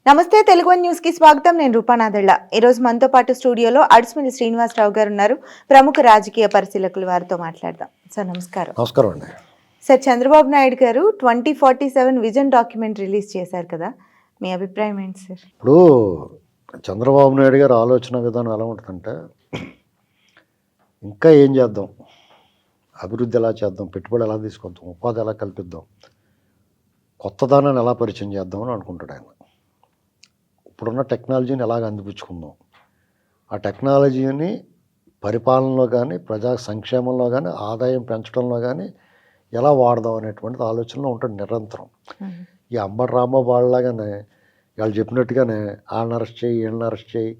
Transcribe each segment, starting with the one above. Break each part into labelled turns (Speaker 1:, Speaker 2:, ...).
Speaker 1: నమస్తే Telugu one news కి స్వాగతం. నేను రూపానాదెళ్ల. ఈ రోజు మనతో పాటు స్టూడియోలో అడుసుమిల్లి శ్రీనివాసరావు గారు ఉన్నారు. ప్రముఖ రాజకీయ పరిశీలకులు, వారితో మాట్లాడదాం. సార్ నమస్కారం.
Speaker 2: నమస్కారం అండి.
Speaker 1: సార్, చంద్రబాబు నాయుడు గారు 2047 విజన్ డాక్యుమెంట్ రిలీజ్ చేశారు కదా, మీ అభిప్రాయం ఏంటి సార్?
Speaker 2: ఇప్పుడు చంద్రబాబు నాయుడు గారు ఆలోచన విధానం ఎలా ఉంటుందంటే, ఇంకా ఏం చేద్దాం, అభివృద్ధి ఎలా చేద్దాం, పెట్టుబడి ఎలా తీసుకొద్దాం, ఉపాధి ఎలా కల్పిద్దాం, కొత్తదానాన్ని ఎలా పరిచయం చేద్దాం అని అనుకుంటాడు ఆయన. ఇప్పుడున్న టెక్నాలజీని ఎలాగ అందిపుచ్చుకుందాం, ఆ టెక్నాలజీని పరిపాలనలో కానీ, ప్రజా సంక్షేమంలో కానీ, ఆదాయం పెంచడంలో కానీ ఎలా వాడదాం అనేటువంటిది ఆలోచనలో ఉంటాడు నిరంతరం. ఈ అంబటి రాంబాబు వాళ్ళలాగానే వాళ్ళు చెప్పినట్టుగానే వాళ్ళని అరెస్ట్ చేయి, వీళ్ళని అరెస్ట్ చేయి,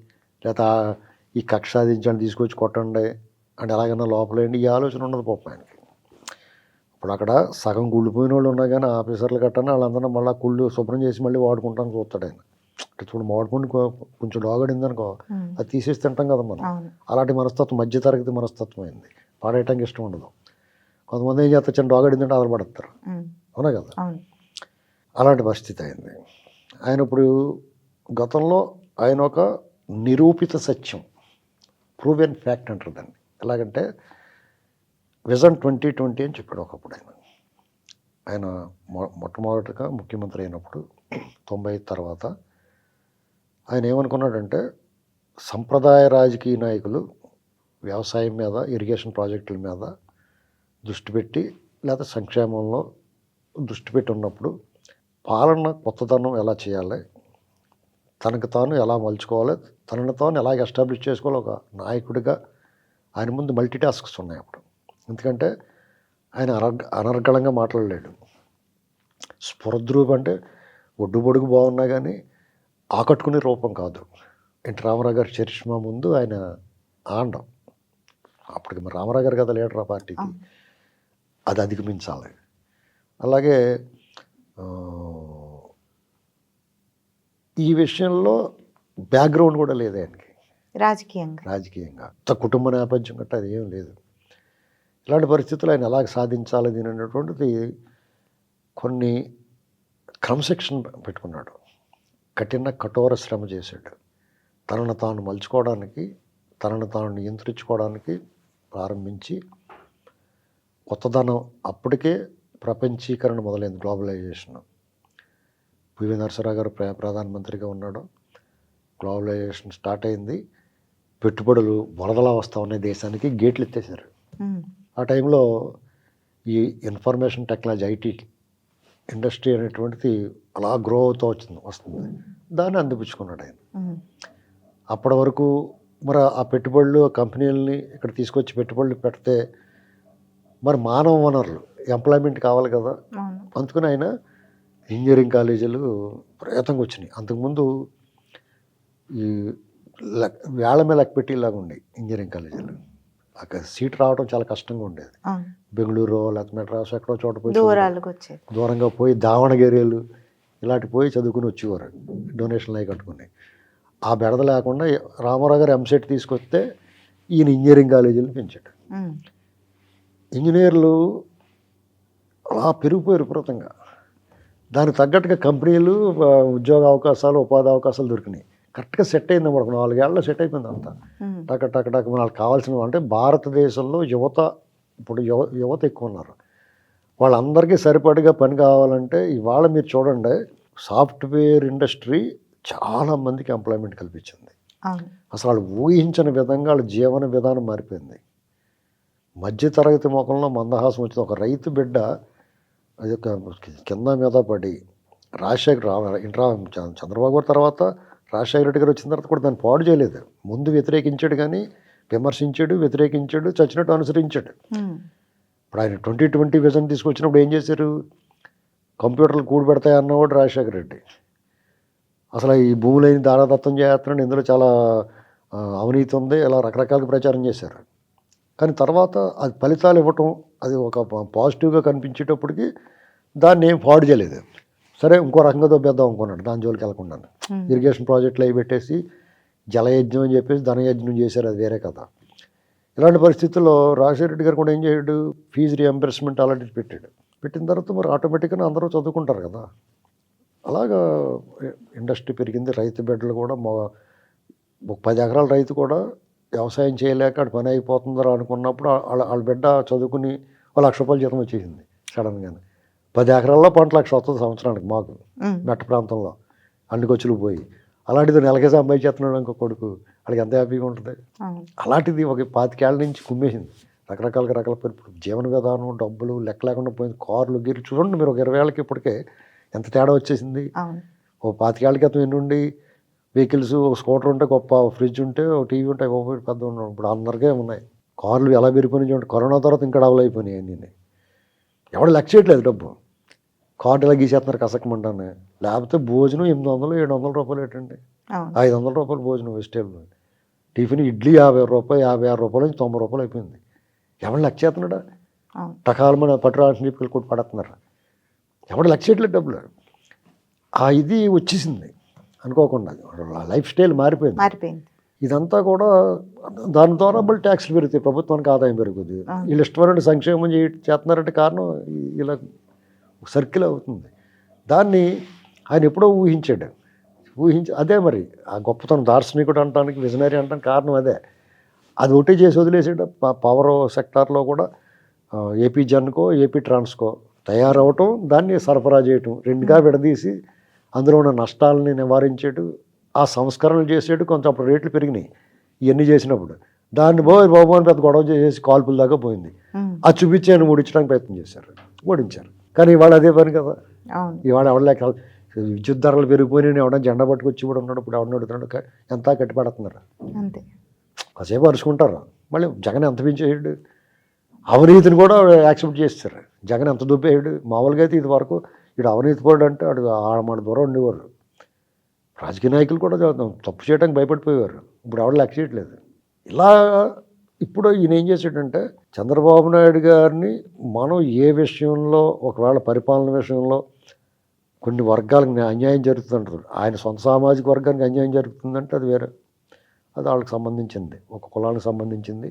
Speaker 2: లేదా ఈ కక్ష సాధించండి, తీసుకొచ్చి కొట్టండి అంటే ఎలాగైనా లోపలేండి, ఈ ఆలోచన ఉండదు పాపం ఆయనకి. ఇప్పుడు అక్కడ సగం కుళ్ళిపోయిన వాళ్ళు ఉన్నా కానీ ఆఫీసర్లు కట్టని వాళ్ళందరూ మళ్ళీ కుళ్ళు శుభ్రం చేసి మళ్ళీ వాడుకుంటానికి చూస్తాడు ఆయన. అంటే చూడు, మామిడిపండు కొంచెం డోగడింది అనుకో, అది తీసేసి తింటాం కదా మనం. అలాంటి మనస్తత్వం మధ్యతరగతి మనస్తత్వం అయింది. పాడేయటానికి ఇష్టం ఉండదు. కొంతమంది ఏం చేస్తారు, చిన్న డోగడిందంటే ఆధారపడతారు. అవునా కదా? అలాంటి పరిస్థితి అయింది. ఆయన ఇప్పుడు గతంలో ఆయన ఒక నిరూపిత సత్యం, ప్రూవెన్ ఫ్యాక్ట్ అంటారు దాన్ని. ఎలాగంటే విజన్ 2020 అని చెప్పాడు ఒకప్పుడు ఆయన. ఆయన మొట్టమొదటిగా ముఖ్యమంత్రి అయినప్పుడు 90 తర్వాత ఆయన ఏమనుకున్నాడంటే, సంప్రదాయ రాజకీయ నాయకులు వ్యవసాయం మీద, ఇరిగేషన్ ప్రాజెక్టుల మీద దృష్టి పెట్టి, లేదా సంక్షేమంలో దృష్టి పెట్టి ఉన్నప్పుడు పాలన కొత్తదనం ఎలా చేయాలి, తనకు తాను ఎలా మలుచుకోవాలి, తనను తాను ఎలా ఎస్టాబ్లిష్ చేసుకోవాలి ఒక నాయకుడిగా ఆయన ముందు మల్టీ టాస్క్స్ ఉన్నాయి అప్పుడు. ఎందుకంటే ఆయన అనర్గళంగా మాట్లాడలేడు. స్ఫురద్రూప్ అంటే ఒడ్డు పొడుగు బాగున్నా కానీ ఆకట్టుకునే రూపం కాదు. ఎన్టీ రామారావు గారి చరిష్మా ముందు ఆయన ఆండం. అప్పటికి మరి రామారావు గారు కదా లీడర్ ఆ పార్టీకి, అది అధిగమించాలి. అలాగే ఈ విషయంలో బ్యాక్గ్రౌండ్ కూడా లేదు ఆయనకి రాజకీయంగా కుటుంబ నేపథ్యం గట్రా అది ఏం లేదు. ఇలాంటి పరిస్థితులు ఆయన ఎలాగ సాధించాలి దీని అనేటువంటిది కొన్ని క్రమశిక్షణ పెట్టుకున్నాడు. కఠోర శ్రమ చేశాడు. తనను తాను మలుచుకోవడానికి, తనను తాను నియంత్రించుకోవడానికి ప్రారంభించి కొత్తదనం, అప్పటికే ప్రపంచీకరణ మొదలైంది, గ్లోబలైజేషన్. పివి నరసింహారావు గారు ప్రధానమంత్రిగా ఉన్నాడు, గ్లోబలైజేషన్ స్టార్ట్ అయింది. పెట్టుబడులు వరదలా వస్తూ ఉన్నాయి, దేశానికి గేట్లు ఎత్తేసారు. ఆ టైంలో ఈ ఇన్ఫర్మేషన్ టెక్నాలజీ, ఐటీ ఇండస్ట్రీ అనేటువంటిది అలా గ్రో అవుతూ వస్తుంది. దాన్ని అందిపుచ్చుకున్నాడు ఆయన. అప్పటి వరకు మరి ఆ పెట్టుబడులు, కంపెనీలని ఇక్కడ తీసుకొచ్చి పెట్టుబడులు పెడితే మరి మానవ వనరులు, ఎంప్లాయ్మెంట్ కావాలి కదా. అందుకని ఆయన ఇంజనీరింగ్ కాలేజీలు ప్రయత్నంగా వచ్చినాయి. అంతకుముందు ఈ వేళ మీద లెక్క పెట్టేలాగా ఉండే ఇంజనీరింగ్ కాలేజీలు. అక్కడ సీట్ రావడం చాలా కష్టంగా ఉండేది. బెంగళూరు లేకపోతే మెడ్రాస్ ఎక్కడో చోట పోయి దూరంగా పోయి దావణగిరిలు ఇలాంటి పోయి చదువుకుని వచ్చేవారు, డొనేషన్లు అవి కట్టుకుని. ఆ బెడద లేకుండా రామారావు గారు ఎంసెట్ తీసుకొస్తే ఈయన ఇంజనీరింగ్ కాలేజీలు పెంచాడు. ఇంజనీర్లు అలా పెరిగిపోయారు విపరీతంగా. దానికి తగ్గట్టుగా కంపెనీలు, ఉద్యోగ అవకాశాలు, ఉపాధి అవకాశాలు దొరికినాయి. కరెక్ట్గా సెట్ అయింది అన్నమాట. 4 ఏళ్ళలో సెట్ అయిపోయింది అంతా. టక్ మనకు కావాల్సిన అంటే భారతదేశంలో ఇప్పుడు యువత ఎక్కువ ఉన్నారు. వాళ్ళందరికీ సరిపడిగా పని కావాలంటే ఇవాళ మీరు చూడండి, సాఫ్ట్వేర్ ఇండస్ట్రీ చాలామందికి ఎంప్లాయ్మెంట్ కల్పించింది. అసలు వాళ్ళు ఊహించిన విధంగా వాళ్ళ జీవన విధానం మారిపోయింది. మధ్యతరగతి ముఖంలో మందహాసం వచ్చింది. ఒక రైతు బిడ్డ అది ఒక కింద మీద పడి చంద్రబాబు గారి తర్వాత రాజశేఖర రెడ్డి గారు వచ్చిన తర్వాత కూడా దాన్ని పాడు చేయలేదు. ముందు వ్యతిరేకించాడు, కానీ విమర్శించాడు, వ్యతిరేకించాడు, చచ్చినట్టు అనుసరించాడు. ఇప్పుడు ఆయన 2020 విజన్ తీసుకొచ్చినప్పుడు ఏం చేశారు? కంప్యూటర్లు కూడబెడతాయి అన్నవాడు రాజశేఖర రెడ్డి. అసలు ఈ భూములైన దారాదత్తం చేస్తున్నాడు, ఇందులో చాలా అవినీతి ఉంది, ఇలా రకరకాలుగా ప్రచారం చేశారు. కానీ తర్వాత అది ఫలితాలు ఇవ్వటం, అది ఒక పాజిటివ్గా కనిపించేటప్పటికి దాన్ని ఏం పాడు చేయలేదు. సరే, ఇంకో రకంగా దొబ్బేద్దాం అనుకున్నాడు, దాని జోలికి వెళ్ళకుండా. ఇరిగేషన్ ప్రాజెక్టులు అవి పెట్టేసి జలయజ్ఞం అని చెప్పేసి ధనయజ్ఞం చేశారు, అది వేరే కదా. ఇలాంటి పరిస్థితుల్లో రాజశేఖర రెడ్డి గారు కూడా ఏం చేయడు, ఫీజు రియంబర్స్మెంట్ అలాంటివి పెట్టాడు. పెట్టిన తర్వాత మరి ఆటోమేటిక్గా అందరూ చదువుకుంటారు కదా. అలాగా ఇండస్ట్రీ పెరిగింది. రైతు బిడ్డలు కూడా ఒక 10 ఎకరాల రైతు కూడా వ్యవసాయం చేయలేక ఆడు పని అయిపోతుందో అనుకున్నప్పుడు వాళ్ళ బిడ్డ చదువుకుని ₹1,00,000 జీతం వచ్చేసింది సడన్గానే. 10 ఎకరాల్లో పంట 1,00,000 వస్తుంది సంవత్సరానికి మాకు మెట్ట ప్రాంతంలో అన్ని ఖర్చులు పోయి. అలాంటిది నెలకే సంపాదించేస్తున్నాడు ఇంకో కొడుకు, వాళ్ళకి ఎంత హ్యాపీగా ఉంటుంది. అలాంటిది ఒక 25 ఏళ్ళ నుంచి కుమ్మేసింది. రకరకాల జీవన విధానం, డబ్బులు లెక్క లేకుండా పోయింది. కార్లు గిర్లు చూడండి మీరు, ఒక 20 ఏళ్ళకి ఇప్పటికే ఎంత తేడా వచ్చేసింది. ఓ 25 ఏళ్ళ క్రితం ఎన్ని ఉండి వెహికల్స్, ఒక స్కూటర్ ఉంటే గొప్ప, ఫ్రిడ్జ్ ఉంటే, ఒక టీవీ ఉంటే గొప్ప, పెద్ద ఉన్నాం. ఇప్పుడు అందరికీ ఉన్నాయి. కార్లు ఎలా పెరిగిపోయినాయి చూడండి. కరోనా తర్వాత ఇంకా డబుల్ అయిపోయినాయి అన్నీ. ఎవడు లెక్క చేయట్లేదు డబ్బు. కార్డు ఇలా గీసేస్తున్నారు కసకమంటానే. లేకపోతే భోజనం ₹800, ₹700 ఏంటండి, ₹500 భోజనం వెజిటేబుల్. టిఫిన్ ఇడ్లీ ₹50, ₹56 నుంచి ₹90 అయిపోయింది. ఎవడు లెక్క చేస్తున్నాడా? టకాలు మన పట్టురాల్సిన చెప్పి కొట్టి పడుతున్నారు. ఎవడు లెక్క చేయట్లేదు డబ్బులు. ఇది వచ్చేసింది అనుకోకుండా, లైఫ్ స్టైల్ మారిపోయింది. ఇదంతా కూడా దాని ద్వారా మళ్ళీ ట్యాక్స్లు పెరుగుతాయి, ప్రభుత్వానికి ఆదాయం పెరుగుతుంది. వీళ్ళు ఇష్టమైన సంక్షేమం చేస్తున్నారంటే కారణం ఇలా సర్కిల్ అవుతుంది. దాన్ని ఆయన ఎప్పుడో ఊహించాడు. అదే మరి ఆ గొప్పతనం, దార్శనికుడు అనడానికి, విజనరీ అనడానికి కారణం అదే. అది ఒకటే చేసి వదిలేసాడు. పవర్ సెక్టార్లో కూడా ఏపీ జన్కో, ఏపీ ట్రాన్స్కో తయారవటం, దాన్ని సరఫరా చేయటం, రెండుగా విడదీసి అందులో ఉన్న నష్టాలని నివారించేటు, ఆ సంస్కరణలు చేసేటు. కొంచెం అప్పుడు రేట్లు పెరిగినాయి ఇవన్నీ చేసినప్పుడు. దాన్ని బాబు అని పెద్ద గొడవ చేసి కాల్పుల దాకా పోయింది. అది చూపించి ఆయన ఓడించడానికి ప్రయత్నం చేశారు, ఓడించారు. కానీ ఇవాళ అదే పని కదా. ఇవాళ ఎవడలేక విద్యుత్ ధరలు పెరిగిపోయినాయి, ఎవడన్నా జెండా పట్టుకొచ్చి కూడా ఉన్నాడు. ఇప్పుడు ఎవడన్నా అడుగుతున్నాడు, ఎంత కట్టిపడుతున్నారు. కాసేపు అరుచుకుంటారు. మళ్ళీ జగన్ ఎంత పెంచేయడు, అవినీతిని కూడా యాక్సెప్ట్ చేస్తారు. జగన్ ఎంత దుబ్బేయడు. మామూలుగా అయితే ఇది వరకు ఇటు అవినీతి పడు అంటే అటు మన దూరం ఉండేవారు. రాజకీయ నాయకులు కూడా తప్పు చేయడానికి భయపడిపోయేవారు. ఇప్పుడు ఎవరు లెక్క చేయట్లేదు. ఇలా ఇప్పుడు ఈయన ఏం చేసాడంటే, చంద్రబాబు నాయుడు గారిని మనం ఏ విషయంలో, ఒకవేళ పరిపాలన విషయంలో కొన్ని వర్గాలకు అన్యాయం జరుగుతుందంటారు. ఆయన సొంత సామాజిక వర్గానికి అన్యాయం జరుగుతుందంటే అది వేరే, అది వాళ్ళకి సంబంధించింది, ఒక కులానికి సంబంధించింది,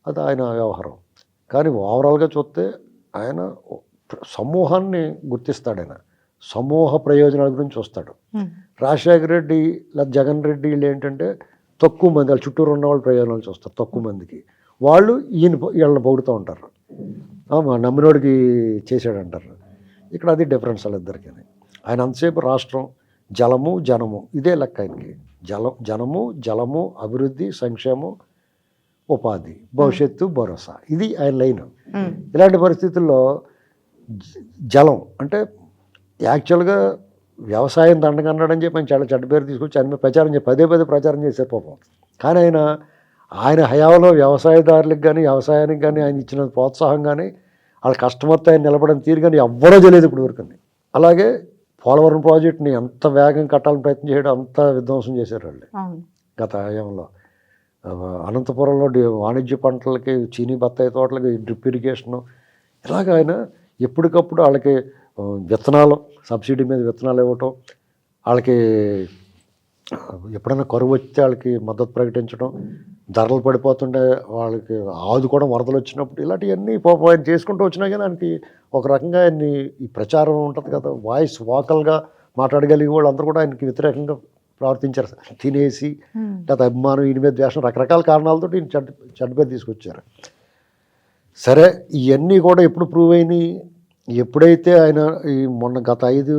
Speaker 2: అది ఆయన వ్యవహారం. కానీ ఓవరాల్గా చూస్తే ఆయన సమూహాన్ని గుర్తిస్తాడు. ఆయన సమూహ ప్రయోజనాల గురించి చూస్తాడు. రాజశేఖర రెడ్డి లేదా జగన్ రెడ్డి వీళ్ళు ఏంటంటే తక్కువ మంది, వాళ్ళ చుట్టూరు ఉన్న వాళ్ళ ప్రయోజనాలు చూస్తారు. తక్కువ మందికి వాళ్ళు వీళ్ళని పొగుడుతూ ఉంటారు, నమ్మినోడికి చేసాడంటారు. ఇక్కడ అది డిఫరెన్స్ వాళ్ళిద్దరికి. ఆయన అంతసేపు రాష్ట్రం, జలము, జనము, ఇదే లెక్క ఆయనకి. జనము, జలము, అభివృద్ధి, సంక్షేమం, ఉపాధి, భవిష్యత్తు, భరోసా, ఇది ఆయన లైన్. ఇలాంటి పరిస్థితుల్లో జలం అంటే యాక్చువల్గా వ్యవసాయం దండగన్నాడని చెప్పి ఆయన చాలా చెడ్డ పేరు తీసుకొచ్చి ఆయన పదే ప్రచారం చేశారు పాపం. కానీ ఆయన హయాంలో వ్యవసాయదారులకు కానీ, వ్యవసాయానికి కానీ ఆయన ఇచ్చిన ప్రోత్సాహం కానీ, వాళ్ళ కష్టమొత్తం ఆయన నిలబడిన తీరు కానీ ఎవ్వరూ తెలియదు ఇప్పుడు వరకు. అలాగే పోలవరం ప్రాజెక్టుని ఎంత వేగం కట్టాలని ప్రయత్నం చేయడం, అంత విధ్వంసం చేశారు వాళ్ళు గత హయాంలో. అనంతపురంలో వాణిజ్య పంటలకి, చీనీ బత్తాయి తోటలకి డ్రిప్ ఇరిగేషను, ఇలాగ ఆయన ఎప్పటికప్పుడు వాళ్ళకి విత్తనాలు, సబ్సిడీ మీద విత్తనాలు ఇవ్వటం, వాళ్ళకి ఎప్పుడైనా కరువు వస్తే వాళ్ళకి మద్దతు ప్రకటించడం, ధరలు పడిపోతుంటే వాళ్ళకి ఆదుకోవడం, వరదలు వచ్చినప్పుడు, ఇలాంటివన్నీ పాపం ఆయన చేసుకుంటూ వచ్చినా కానీ ఆయనకి ఒక రకంగా ఆయన్ని ఈ ప్రచారం ఉంటుంది కదా, వాయిస్ వాకల్గా మాట్లాడగలిగే వాళ్ళు అందరూ కూడా ఆయనకి వ్యతిరేకంగా ప్రవర్తించారు. తినేసి లేదా అభిమానం, ఈయన మీద ద్వేషం, రకరకాల కారణాలతో ఈయన చెడ్డ పేరు తీసుకొచ్చారు. సరే, ఇవన్నీ కూడా ఎప్పుడు ప్రూవ్ అయినాయి? ఎప్పుడైతే ఆయన ఈ గత 5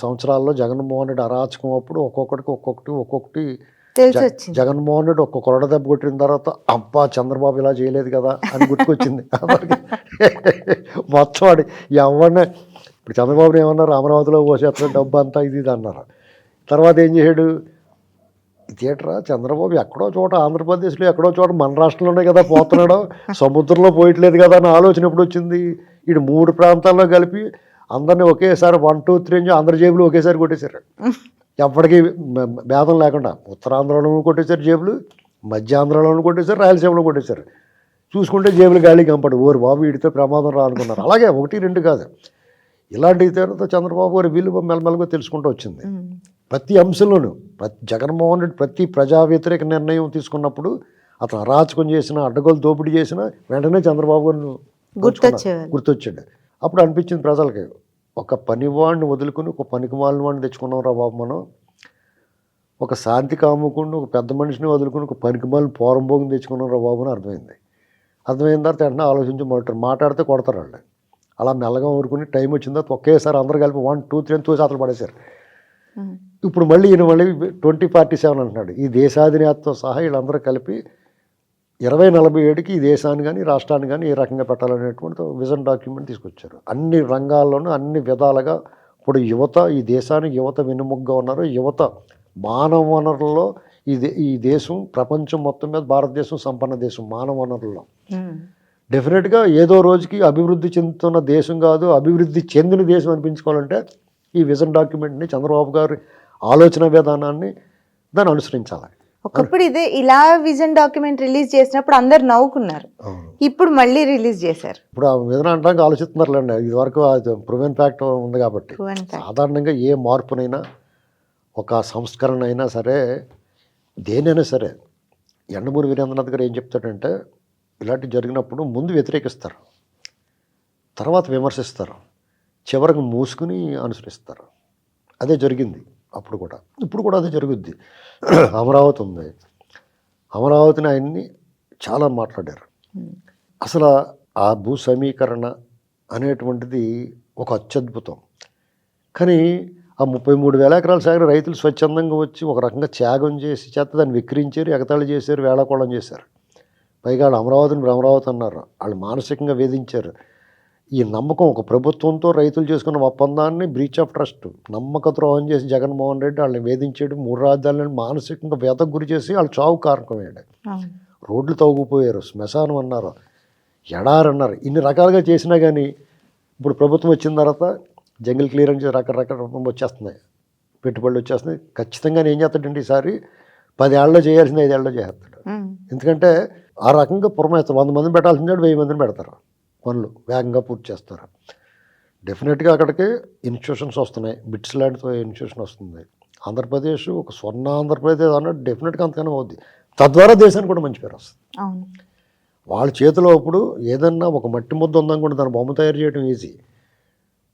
Speaker 2: సంవత్సరాల్లో జగన్మోహన్ రెడ్డి అరాచకం అప్పుడు ఒక్కొక్కటి జగన్మోహన్ రెడ్డి ఒక్కొక్క కొరడ దెబ్బ కొట్టిన తర్వాత అబ్బా చంద్రబాబు ఇలా చేయలేదు కదా అని గుర్తుకొచ్చింది. మొత్తం వాడి ఎవరినే ఇప్పుడు చంద్రబాబుని ఏమన్నారు, అమరావతిలో పోసేస్తున్న డబ్బు అంతా ఇది అన్నారు. తర్వాత ఏం చేశాడు, థియేటరా చంద్రబాబు ఎక్కడో చోట ఆంధ్రప్రదేశ్లో ఎక్కడో చోట మన రాష్ట్రంలోనే కదా పోతున్నాడో, సముద్రంలో పోయట్లేదు కదా అన్న ఆలోచన ఎప్పుడు వచ్చింది? ఇటు 3 ప్రాంతాల్లో కలిపి అందరినీ ఒకేసారి 1, 2, 3 అందరి జేబులు ఒకేసారి కొట్టేశారు. ఎప్పటికీ భేదం లేకుండా ఉత్తరాంధ్రలోనూ కొట్టేశారు జేబులు, మధ్యాంధ్రలోనూ కొట్టేశారు, రాయలసీమలో కొట్టేశారు. చూసుకుంటే జేబులు గాలి కంపడు. ఓరు బాబు వీటితో ప్రమాదం రానుకున్నారు. అలాగే 1, 2 కాదు, ఇలాంటి తర్వాత చంద్రబాబు గారి విలువ మెల్లమెల్లగా తెలుసుకుంటూ వచ్చింది. ప్రతి అంశంలోనూ జగన్మోహన్ రెడ్డి ప్రతి ప్రజా వ్యతిరేక నిర్ణయం తీసుకున్నప్పుడు, అతను అరాచకం చేసిన, అడ్డగోలు దోపిడీ చేసిన వెంటనే చంద్రబాబు గారిని గుర్తొచ్చాడు. అప్పుడు అనిపించింది ప్రజలకి, ఒక పనివాడిని వదులుకుని ఒక పనికిమాలిన వాడిని తెచ్చుకున్నాం రా బాబు మనం. ఒక శాంతి కాముకుండా ఒక పెద్ద మనిషిని వదులుకుని ఒక పనికిమాలిన పోరంబోగిని తెచ్చుకున్నాం రా బాబు అని అర్థమైంది. అర్థమైన తర్వాత వెంటనే ఆలోచించి మాట్లాడితే కొడతారు వాళ్ళు. అలా మెల్లగా ఊరుకుని టైం వచ్చిన తర్వాత ఒకేసారి అందరూ కలిపి 1, 2, 3 అని తోసి పడేశారు. ఇప్పుడు మళ్ళీ ఈయన 2047 అంటున్నాడు. ఈ దేశాధినేతతో సహా వీళ్ళందరూ కలిపి 2047కి ఈ దేశాన్ని కానీ రాష్ట్రాన్ని కానీ ఏ రకంగా పెట్టాలనేటువంటి విజన్ డాక్యుమెంట్ తీసుకొచ్చారు. అన్ని రంగాల్లోనూ అన్ని విధాలుగా ఇప్పుడు యువత, ఈ దేశానికి యువత వెన్నుముగ్గా ఉన్నారు. యువత మానవ వనరుల్లో ఈ దేశం ప్రపంచం మొత్తం మీద భారతదేశం సంపన్న దేశం మానవ వనరుల్లో. డెఫినెట్గా ఏదో రోజుకి అభివృద్ధి చెందుతున్న దేశం కాదు, అభివృద్ధి చెందిన దేశం అనిపించుకోవాలంటే ఈ విజన్ డాక్యుమెంట్ని, చంద్రబాబు గారి ఆలోచన విధానాన్ని దాన్ని అనుసరించాలి.
Speaker 1: ఒకప్పుడు ఇలా విజన్ డాక్యుమెంట్ రిలీజ్ చేసినప్పుడు అందరు నవ్వుకున్నారు. ఇప్పుడు మళ్ళీ రిలీజ్ చేశారు.
Speaker 2: ఇప్పుడు ఆ విధానం అనడానికి ఆలోచిస్తున్నారులేండి. ఇది వరకు ప్రూవెన్ ఫ్యాక్ట్ ఉంది కాబట్టి. సాధారణంగా ఏ మార్పునైనా ఒక సంస్కరణ అయినా సరే దేనైనా సరే యండమూరి వీరేంద్రనాథ్ గారు ఏం చెప్తాడంటే ఇలాంటివి జరిగినప్పుడు ముందు వ్యతిరేకిస్తారు, తర్వాత విమర్శిస్తారు, చివరికి మూసుకుని అనుసరిస్తారు. అదే జరిగింది అప్పుడు కూడా, ఇప్పుడు కూడా అదే జరుగుద్ది. అమరావతి ఉంది, అమరావతిని ఆయన్ని చాలా మాట్లాడారు. అసలు ఆ భూ సమీకరణ అనేటువంటిది ఒక అత్యద్భుతం. కానీ ఆ 33,000 ఎకరాల సాగర రైతులు స్వచ్ఛందంగా వచ్చి ఒక రకంగా త్యాగం చేసి దాన్ని విక్రించారు, ఎగతాళి చేశారు, వేళాకోళం చేశారు. పైగా వాళ్ళు అమరావతిని అమరావతి అన్నారు. వాళ్ళు మానసికంగా వేధించారు. ఈ నమ్మకం ఒక ప్రభుత్వంతో రైతులు చేసుకున్న ఒప్పందాన్ని బ్రీచ్ ఆఫ్ ట్రస్ట్, నమ్మక ద్రోహం చేసి జగన్మోహన్ రెడ్డి వాళ్ళని వేధించాడు. 3 రాజధానులను మానసికంగా వేతకు గురి చేసి వాళ్ళు చావు కారకమయ్యాడు. రోడ్లు తవ్వుకుపోయారు, శ్మశానం అన్నారు, ఎడారి అన్నారు. ఇన్ని రకాలుగా చేసినా కానీ ఇప్పుడు ప్రభుత్వం వచ్చిన తర్వాత జంగిల్ క్లియరెన్స్ రకరకాల వచ్చేస్తున్నాయి, పెట్టుబడులు వచ్చేస్తున్నాయి. ఖచ్చితంగా ఏం చేస్తాడంటే ఈసారి 10 ఏళ్ళలో చేయాల్సింది 5 ఏళ్ళలో చేస్తాడు. ఎందుకంటే ఆ రకంగా పురమేస్తారు. 100 మందిని పెట్టాల్సిందే 1000 మందిని పెడతారు. పనులు వేగంగా పూర్తి చేస్తారు. డెఫినెట్గా అక్కడికి ఇన్స్టిట్యూషన్స్ వస్తున్నాయి. బిట్స్ లాంటితో ఇన్స్టిట్యూషన్ వస్తుంది. ఆంధ్రప్రదేశ్ ఒక స్వర్ణ ఆంధ్రప్రదేశ్ అన్నట్టు డెఫినెట్గా అంతగానే అవుద్ది. తద్వారా దేశానికి కూడా మంచి పేరు వస్తుంది. వాళ్ళ చేతిలో ఇప్పుడు ఏదన్నా ఒక మట్టి ముద్ద ఉందనుకుంటే దాన్ని బొమ్మ తయారు చేయడం ఈజీ.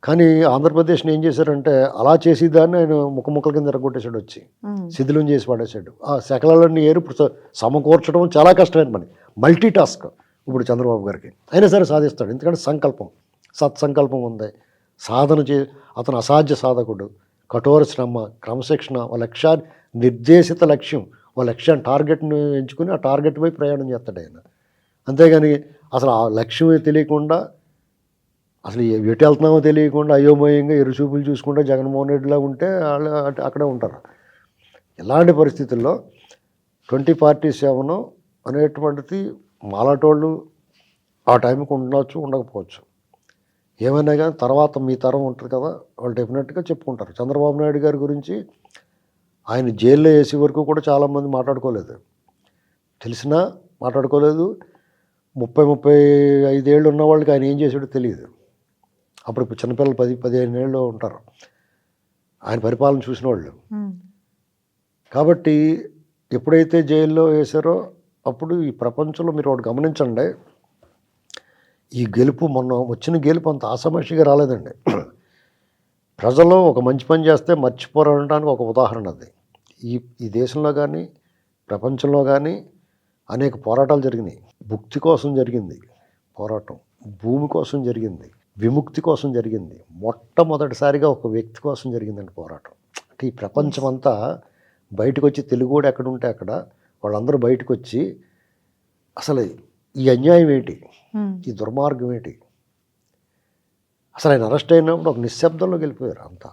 Speaker 2: కానీ ఆంధ్రప్రదేశ్ని ఏం చేశారంటే అలా చేసి దాన్ని ఆయన ముక్కల కింద ఎరగొట్టేసాడు, వచ్చి శిథిలం చేసి పడేసాడు. ఆ శకలాలన్నీ ఏరు సమకూర్చడం చాలా కష్టమైన పని, మల్టీ టాస్క్ ఇప్పుడు చంద్రబాబు గారికి. అయినా సరే సాధిస్తాడు. ఎందుకంటే సంకల్పం, సత్సంకల్పం ఉంది. సాధన అతను అసాధ్య సాధకుడు. కఠోర శ్రమ, క్రమశిక్షణ, ఒక లక్ష్యాన్ని నిర్దేశిత లక్ష్యం, ఒక లక్ష్యాన్ని టార్గెట్ని ఎంచుకుని ఆ టార్గెట్ పోయి ప్రయాణం చేస్తాడు ఆయన. అంతేగాని అసలు ఆ లక్ష్యం తెలియకుండా, అసలు ఎటు వెళ్తున్నామో తెలియకుండా అయోమయంగా ఎరుచూపులు చూసుకుంటే జగన్మోహన్ రెడ్డిలా ఉంటే వాళ్ళు అక్కడే ఉంటారు. ఇలాంటి పరిస్థితుల్లో 2047 అనేటువంటిది మాలాటోళ్ళు ఆ టైంకి ఉండవచ్చు, ఉండకపోవచ్చు. ఏమైనా కానీ తర్వాత మీ తరం ఉంటుంది కదా, వాళ్ళు డెఫినెట్గా చెప్పుకుంటారు. చంద్రబాబు నాయుడు గారి గురించి ఆయన జైల్లో వేసే వరకు కూడా చాలామంది మాట్లాడుకోలేదు, తెలిసినా మాట్లాడుకోలేదు. 30-35 ఏళ్ళు ఉన్న వాళ్ళకి ఆయన ఏం చేసాడో తెలియదు. అప్పుడు చిన్నపిల్లలు 10-15 ఏళ్ళు ఉంటారు ఆయన పరిపాలన చూసిన వాళ్ళు. కాబట్టి ఎప్పుడైతే జైల్లో వేశారో అప్పుడు ఈ ప్రపంచంలో మీరు ఒకటి గమనించండి, ఈ గెలుపు మొన్న వచ్చిన గెలుపు అంత ఆషామాషిగా రాలేదండి. ప్రజలు ఒక మంచి పని చేస్తే మర్చిపోరనడానికి ఒక ఉదాహరణ అది. ఈ దేశంలో కానీ ప్రపంచంలో కానీ అనేక పోరాటాలు జరిగినాయి. భుక్తి కోసం జరిగింది పోరాటం, భూమి కోసం జరిగింది, విముక్తి కోసం జరిగింది, మొట్టమొదటిసారిగా ఒక వ్యక్తి కోసం జరిగిందండి పోరాటం. అంటే ఈ ప్రపంచం అంతా బయటకు వచ్చి, తెలుగువాడు ఎక్కడుంటే అక్కడ వాళ్ళందరూ బయటకు వచ్చి అసలు ఈ అన్యాయం ఏంటి, ఈ దుర్మార్గం ఏంటి, అసలు ఆయన అరెస్ట్ అయినప్పుడు ఒక నిశ్శబ్దంలోకి వెళ్ళిపోయారు అంతా.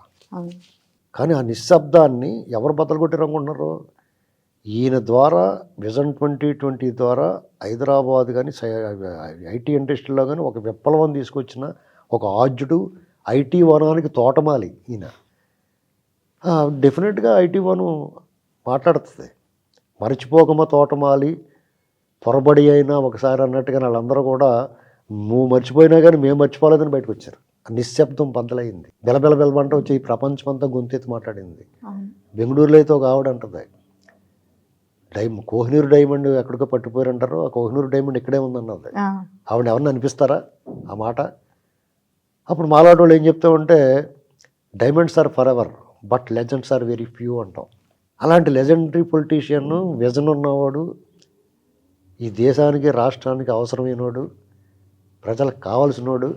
Speaker 2: కానీ ఆ నిశ్శబ్దాన్ని ఎవరు బద్దలుగొట్టారు అనుకుంటున్నారు? ఈయన ద్వారా విజన్ 2020 ద్వారా హైదరాబాద్ కానీ ఐటీ ఇండస్ట్రీలో కానీ ఒక విప్లవం తీసుకొచ్చిన ఒక ఆద్యుడు, ఐటీ వనానికి తోటమాలి ఈయన. డెఫినెట్గా ఐటీ వనం మాట్లాడుతుంది. మర్చిపోకమా తోటమాలి, పొరబడి అయినా ఒకసారి అన్నట్టుగా వాళ్ళందరూ కూడా నువ్వు మర్చిపోయినా కానీ మేము మర్చిపోలేదని బయటకు వచ్చారు. నిశ్శబ్దం బద్దలైంది. బెలబెలబెలమంట వచ్చి ఈ ప్రపంచం అంతా గొంతెత్తి మాట్లాడింది. బెంగళూరులో అయితే ఒక ఆవిడ అంటుంది, కోహినూరు డైమండ్ ఎక్కడికో పట్టిపోయారు అంటారు, ఆ కోహినూరు డైమండ్ ఇక్కడే ఉందన్నది. ఆవిడ ఎవరిని అనిపిస్తారా ఆ మాట? అప్పుడు మాలాంటి వాళ్ళు ఏం చెప్తామంటే diamonds are forever but legends are very few అంటాం. అలాంటి లెజెండరీ పొలిటీషియన్, విజన్ ఉన్నవాడు, ఈ దేశానికి రాష్ట్రానికి అవసరమైనవాడు, ప్రజలకు కావాల్సినవాడు,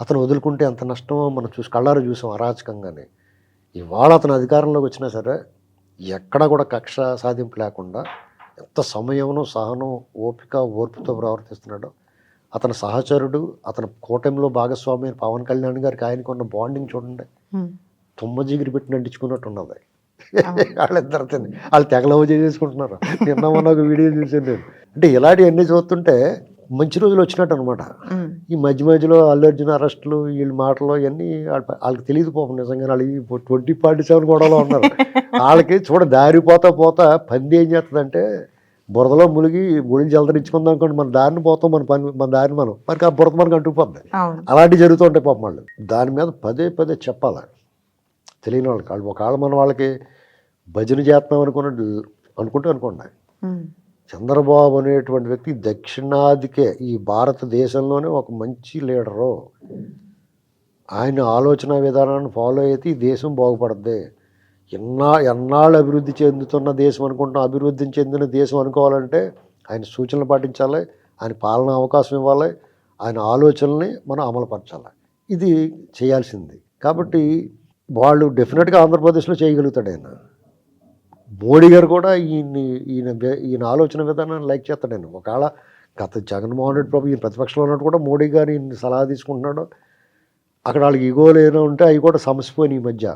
Speaker 2: అతను వదులుకుంటే ఎంత నష్టమో మనం కళ్ళారా చూసాం అరాచకంగానే. ఇవాళ అతను అధికారంలోకి వచ్చినా సరే ఎక్కడా కూడా కక్ష సాధింపు లేకుండా ఎంత సమయంలో సహనం, ఓపిక, ఓర్పుతో ప్రవర్తిస్తున్నాడో. అతని సహచరుడు, అతని కూటమిలో భాగస్వామి అయిన పవన్ కళ్యాణ్ గారికి ఆయనకు ఉన్న బాండింగ్ చూడండి, తుమ్మ జిగిరి పెట్టి నటించుకున్నట్టు ఉన్నది. వాళ్ళిద్దరు వాళ్ళు తెగలవ చేసుకుంటున్నారు. నిన్న మొన్న ఒక వీడియో చూసాను నేను. అంటే ఇలాంటివన్నీ చూస్తుంటే మంచి రోజులు వచ్చినట్టు అనమాట. ఈ మధ్య మధ్యలో అల్లు అర్జున్ అరెస్టులు, వీళ్ళ మాటలు ఇవన్నీ వాళ్ళకి తెలియదు పాపం. నిజంగా వాళ్ళు 2047 గొడవలో ఉన్నారు. వాళ్ళకి దారి పోతా పంది ఏం చేస్తుందంటే బురదలో మునిగి గుడిని జలదరించుకుందాం అనుకోండి, మన దారిని పోతాం, మన దారిని మనం, మనకి ఆ బురద మనకు అంటుకుపోద్ది. అలాంటివి జరుగుతుంటాయి పాపం. వాళ్ళు దాని మీద పదే పదే చెప్పాలి తెలియని వాళ్ళకి. వాళ్ళు ఒకవేళ మన వాళ్ళకి భజన చేస్తున్నాం అనుకుంటే అనుకోండి, చంద్రబాబు అనేటువంటి వ్యక్తి దక్షిణాదికే ఈ భారతదేశంలోనే ఒక మంచి లీడరు. ఆయన ఆలోచన విధానాన్ని ఫాలో అయితే ఈ దేశం బాగుపడుద్ది. ఎన్నాళ్ళు అభివృద్ధి చెందుతున్న దేశం అనుకుంటున్నాం, అభివృద్ధి చెందిన దేశం అనుకోవాలంటే ఆయన సూచనలు పాటించాలి, ఆయన పాలన అవకాశం ఇవ్వాలి, ఆయన ఆలోచనల్ని మనం అమలుపరచాలి. ఇది చేయాల్సింది. కాబట్టి వాళ్ళు డెఫినెట్గా ఆంధ్రప్రదేశ్లో చేయగలుగుతాడు ఆయన. మోడీ గారు కూడా ఈయన ఆలోచన విధానాన్ని లైక్ చేస్తాడు. ఒకవేళ గత జగన్మోహన్ రెడ్డి ప్రభు ఈయన ప్రతిపక్షంలో ఉన్నట్టు కూడా మోడీ గారు ఈయన సలహా తీసుకుంటున్నాడు. అక్కడ వాళ్ళకి ఈగోలు ఏదో ఉంటే అవి కూడా సమసిపోయినాయి ఈ మధ్య.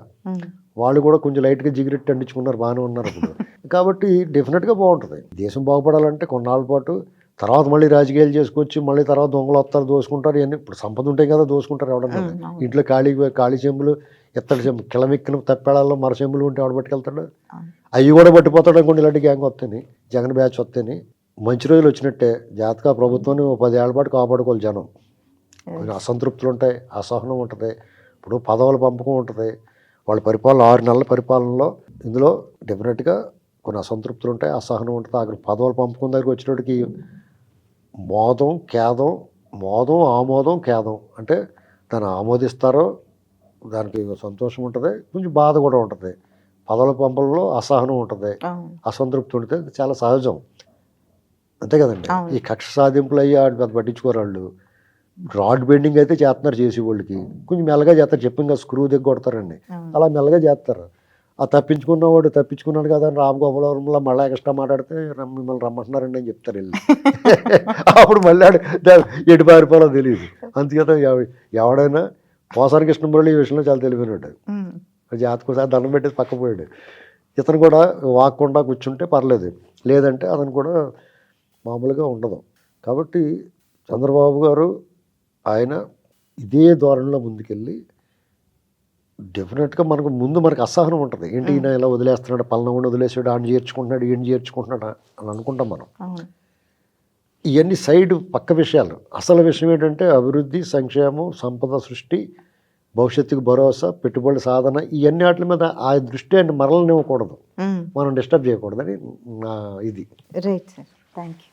Speaker 2: వాళ్ళు కూడా కొంచెం లైట్గా జిగిరెట్టి అంటించుకున్నారు, బాగానే ఉన్నారు ఇప్పుడు. కాబట్టి డెఫినెట్గా బాగుంటుంది. దేశం బాగుపడాలంటే కొన్నాళ్ళ పాటు, తర్వాత మళ్ళీ రాజకీయాలు చేసుకొచ్చి మళ్ళీ తర్వాత దొంగలు వస్తారు, దోసుకుంటారు. ఇవన్నీ ఇప్పుడు సంపద ఉంటాయి కదా, దోసుకుంటారు ఎవడన్నా. ఇంట్లో ఖాళీ చెంబులు, ఎత్తడి చెంబు, కిలమెక్కిన తప్పెడాల్లో మర చెంబులు ఉంటే ఎవడ పట్టుకెళ్తాడు, అవి కూడా పట్టిపోతాడు అనుకోండి. ఇలాంటి గ్యాంగ్ వస్తాయి, జగన్ బ్యాచ్ వస్తాయి. మంచి రోజులు వచ్చినట్టే. జాతక ప్రభుత్వాన్ని 10 ఏళ్ల పాటు కాపాడుకోవాలి జనం. కొన్ని అసంతృప్తులు ఉంటాయి, అసహనం ఉంటుంది, ఇప్పుడు పదవుల పంపకం ఉంటుంది. వాళ్ళ పరిపాలన 6 నెలల పరిపాలనలో ఇందులో డెఫినెట్గా కొన్ని అసంతృప్తులు ఉంటాయి, అసహనం ఉంటుంది. అక్కడ పదవుల పంపకం దగ్గరికి వచ్చినప్పటికి ఆమోదం ఖేదం అంటే దాన్ని ఆమోదిస్తారో దానికి సంతోషం ఉంటుంది, కొంచెం బాధ కూడా ఉంటుంది. పదవుల పంపడంలో అసహనం ఉంటుంది, అసంతృప్తి ఉంటుంది, చాలా సహజం. అంతే కదండి. ఈ కక్ష సాధింపులు అయ్యి పెద్ద పట్టించుకోరు వాళ్ళు. రాడ్ బెండింగ్ అయితే చేస్తున్నారు చేసేవాళ్ళకి, కొంచెం మెల్లగా చేస్తారు. చెప్పింగా స్క్రూ దగ్గర కొడతారండి, అలా మెల్లగా చేస్తారు. ఆ తప్పించుకున్నవాడు తప్పించుకున్నాడు కదా అని రామగోపాలవరంలో మళ్ళీ ఎక్స్ట్రా మాట్లాడితే మిమ్మల్ని రమ్మంటున్నారండి అని చెప్తారు వెళ్ళి. అప్పుడు మళ్ళీ ఎటు పారిపోవాలో తెలియదు. అందుచేత ఎవడైనా పోసాని కృష్ణమురళి ఈ విషయంలో చాలా తెలివినాడు. జాతకోసారి దండం పెట్టేసి పక్క పోయాడు. ఇతను కూడా వాక్కుండా కూర్చుంటే పర్లేదు, లేదంటే అతను కూడా మామూలుగా ఉండదు. కాబట్టి చంద్రబాబు గారు ఆయన ఇదే ధోరణిలో ముందుకెళ్ళి డెఫినెట్గా మనకు అసహనం ఉంటుంది. ఏంటి ఈయన ఇలా వదిలేస్తున్నాడు, పల్లనవాడిని వదిలేసాడు, ఆయన చేర్చుకుంటున్నాడు, ఈయన చేర్చుకుంటున్నాడు అని అనుకుంటాం మనం. ఇవన్నీ సైడ్ పక్క విషయాలు. అసలు విషయం ఏంటంటే అభివృద్ధి, సంక్షేమం, సంపద సృష్టి, భవిష్యత్తుకు భరోసా, పెట్టుబడి సాధన, ఇవన్నీ వాటి మీద ఆ దృష్టి అంటే మరలనివ్వకూడదు, మనం డిస్టర్బ్ చేయకూడదని నా ఇది.
Speaker 1: Right sir, thank you.